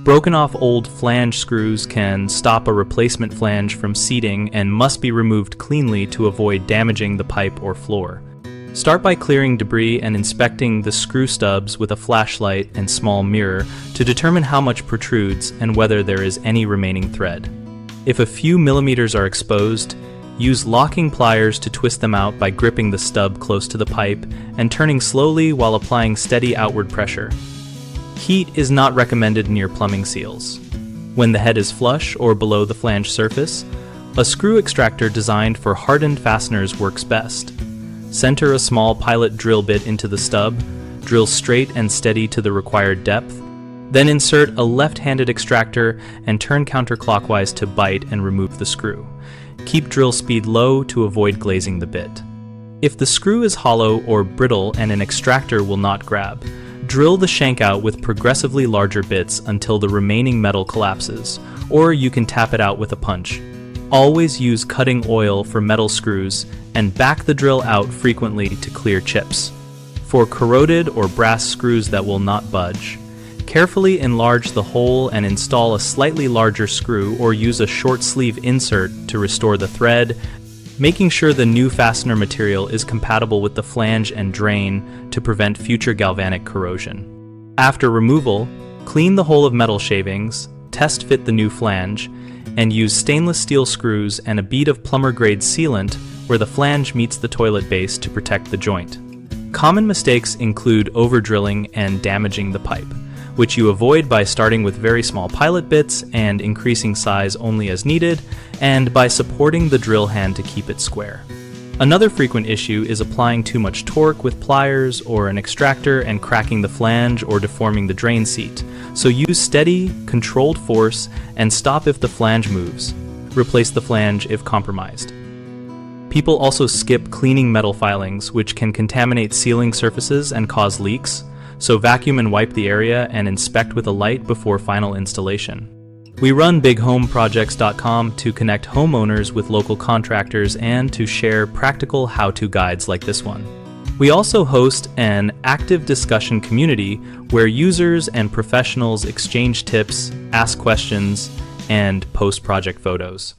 Broken off old flange screws can stop a replacement flange from seating and must be removed cleanly to avoid damaging the pipe or floor. Start by clearing debris and inspecting the screw stubs with a flashlight and small mirror to determine how much protrudes and whether there is any remaining thread. If a few millimeters are exposed, use locking pliers to twist them out by gripping the stub close to the pipe and turning slowly while applying steady outward pressure. Heat is not recommended near plumbing seals. When the head is flush or below the flange surface, a screw extractor designed for hardened fasteners works best. Center a small pilot drill bit into the stub, drill straight and steady to the required depth, then insert a left-handed extractor and turn counterclockwise to bite and remove the screw. Keep drill speed low to avoid glazing the bit. If the screw is hollow or brittle and an extractor will not grab, drill the shank out with progressively larger bits until the remaining metal collapses, or you can tap it out with a punch. Always use cutting oil for metal screws and back the drill out frequently to clear chips. For corroded or brass screws that will not budge, carefully enlarge the hole and install a slightly larger screw or use a short sleeve insert to restore the thread, making sure the new fastener material is compatible with the flange and drain to prevent future galvanic corrosion. After removal, clean the hole of metal shavings, test fit the new flange, and use stainless steel screws and a bead of plumber-grade sealant where the flange meets the toilet base to protect the joint. Common mistakes include over-drilling and damaging the pipe, which you avoid by starting with very small pilot bits and increasing size only as needed, and by supporting the drill hand to keep it square. Another frequent issue is applying too much torque with pliers or an extractor and cracking the flange or deforming the drain seat. So use steady, controlled force and stop if the flange moves. Replace the flange if compromised. People also skip cleaning metal filings, which can contaminate sealing surfaces and cause leaks, so vacuum and wipe the area and inspect with a light before final installation. We run BigHomeProjects.com to connect homeowners with local contractors and to share practical how-to guides like this one. We also host an active discussion community where users and professionals exchange tips, ask questions, and post project photos.